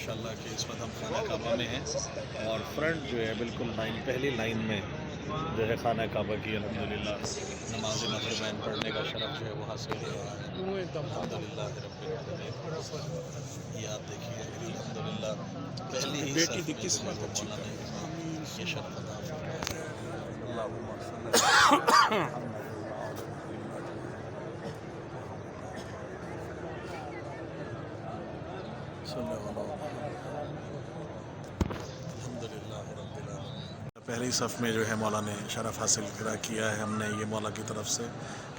ماشاءاللہ کہ اس وقت ہم خانہ کعبہ میں ہیں اور فرنٹ جو ہے بالکل پہلی لائن میں جو ہے خانہ کعبہ کی الحمدللہ نماز مغربین پڑھنے کا شرف جو ہے وہ حاصل ہو رہا ہے الحمدللہ رب العالمین۔ یہ آپ دیکھیے الحمدللہ پہلی ہی صف میں جو ہے وہ مولا نے یہ شرف عطا فرمایا ہے۔ اللہم صلی الحمدللہ رب العالمین۔ پہلی صف میں جو ہے مولا نے شرف حاصل کیا ہے، ہم نے یہ مولا کی طرف سے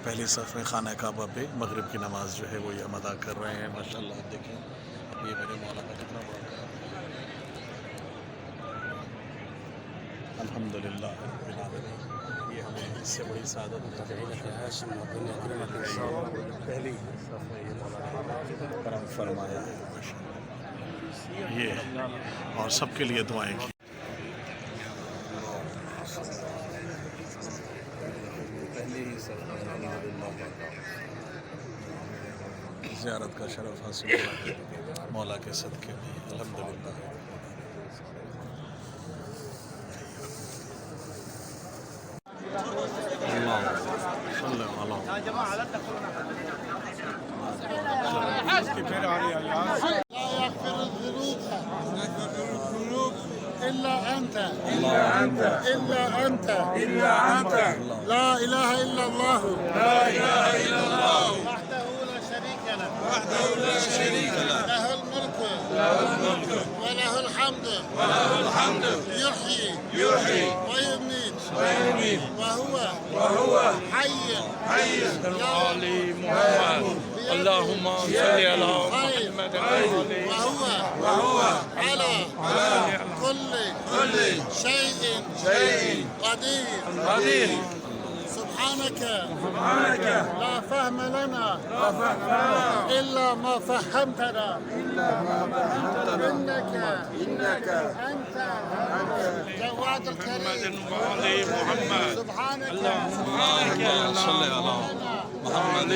پہلی صف میں خانہ کعبہ پہ مغرب کی نماز جو ہے وہ یہ ہم ادا کر رہے ہیں۔ ماشاءاللہ آپ دیکھیں یہ میرے مولا کا کتنا بڑا کام ہے۔ الحمدللہ رب العالمین۔ یہ ہمیں اس سے بڑی سعادت پہلی صف میں یہ مولا نے کرم فرمایا ہے ماشاءاللہ۔ یہ اور سب کے لیے دعائیں کی۔ پہلی ہی صف میں الحمدللہ زیارت کا شرف حاصل ہوا ہے مولا کے صدقے میں الحمدللہ۔ إلا أنت إلا أنت إلا أنت إلا أنت لا إله إلا الله لا إله إلا الله وحده لا شريك له وحده لا شريك له له الملك وله الحمد يحيي ويميت وهو حي علي محمد اللهم صل على محمد وهو على كل شيء قدير سبحانك لا فهم لنا إلا ما فهمتنا إنك أنت جواد الكريم علي محمد سبحانك اللهم صل على محمد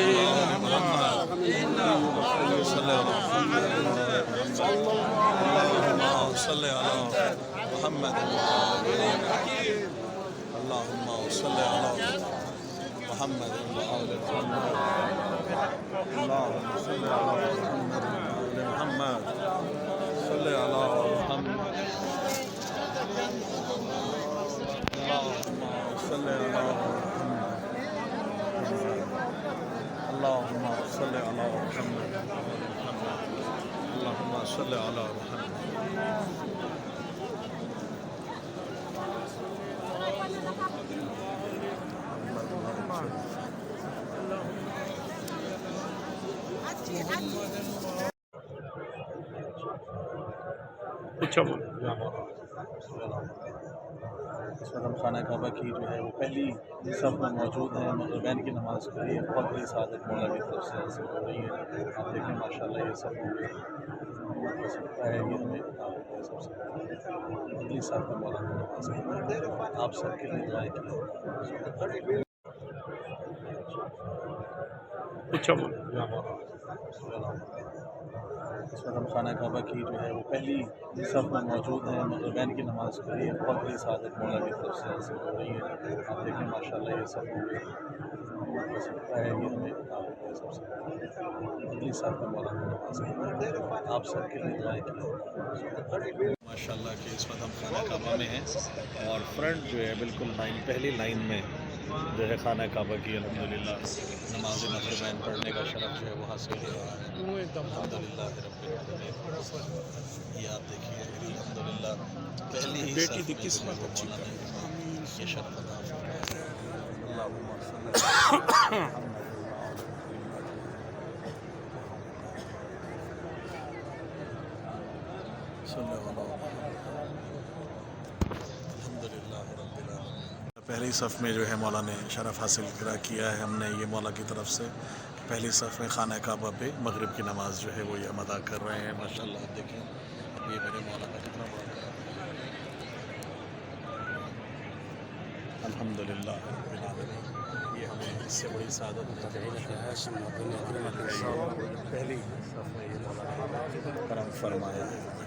اللهم صل على محمد اللهم صل على محمد وآل محمد اللهم صل على محمد وآل محمد صل على محمد اللهم صل على محمد اللهم صل على محمد اللهم صل على محمد اچھا اس وقت ہم خانہ کعبہ کی جو ہے وہ پہلی صف میں موجود ہیں مغربین کی نماز کے لیے بہت بڑی سعادت مولا کی طرف سے حاصل ہو رہی ہے۔ آپ دیکھیں ماشاءاللہ یہ سب ہے یہ ہمیں سب سے اگلی صف میں مولا کی نماز ہے۔ آپ سب کے لیے دعائیں کی۔ اچھا اس وقت ہم خانہ کعبہ کی جو ہے وہ پہلی صف میں موجود ہیں مغربین کی نماز کے لیے بہت بڑی سعادت مولا کی طرف سے حاصل ہو رہی ہے۔ آپ دیکھیں ماشاءاللہ یہ سب ہے یہ ہمیں سب سے اگلی صف میں مولا کی نماز ہے۔ آپ سب کے لیے دعائیں کی۔ ماشاءاللہ کہ اس وقت ہم خانہ کعبہ میں ہیں اور فرنٹ جو ہے بالکل پہلی لائن میں جو ہے خانہ کعبہ کی الحمدللہ نماز مغربین پڑھنے کا شرف جو ہے وہ حاصل ہو رہا ہے الحمدللہ رب العالمین۔ یہ آپ دیکھیے الحمدللہ پہلی ہی صف میں جو ہے وہ مولا نے یہ شرف عطا فرمایا ہے۔ اللہم صلی الحمدللہ رب العالمین۔ پہلی صف میں جو ہے مولا نے شرف حاصل کیا ہے، ہم نے یہ مولا کی طرف سے پہلی صف میں خانہ کعبہ پہ مغرب کی نماز جو ہے وہ یہ ہم ادا کر رہے ہیں۔ ماشاءاللہ آپ دیکھیں یہ میرے مولا کا کتنا بڑا کام ہے۔ الحمدللہ رب العالمین۔ یہ ہمیں اس سے بڑی سعادت پہلی صف میں یہ مولا نے کرم فرمایا ہے۔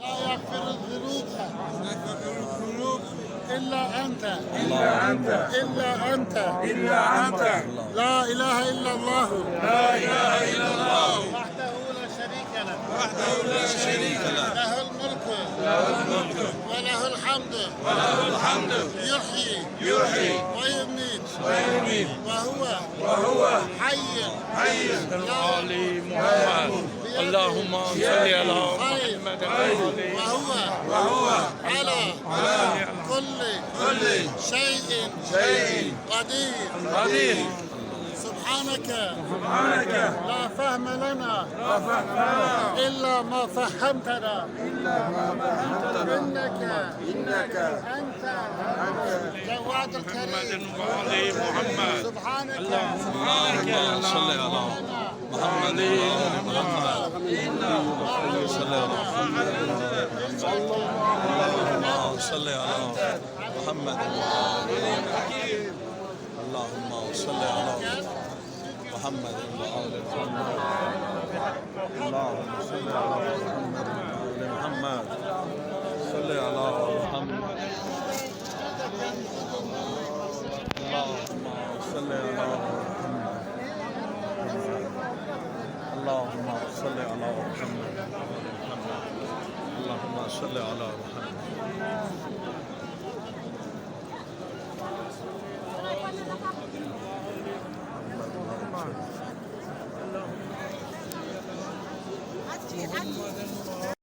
لا يغفر الذنوب إلا أنت إلا أنت إلا أنت إلا أنت لا إله إلا الله لا إله إلا الله وحده لا شريك له وحده لا شريك له له الملك وله الحمد يحيي ويميت وهو حي علي محمد اللهم صل على محمد وهو على كل شيء قدير سبحانك لا فهم لنا إلا ما فهمتنا إنك أنت جواد الكريم علي محمد سبحانك اللهم صل على محمد صلى على اللهم صل على محمد اللهم صل على محمد وآل محمد اللهم صل على محمد وآل محمد صل على محمد اللهم صل على محمد اللهم صل على محمد اللهم صل على محمد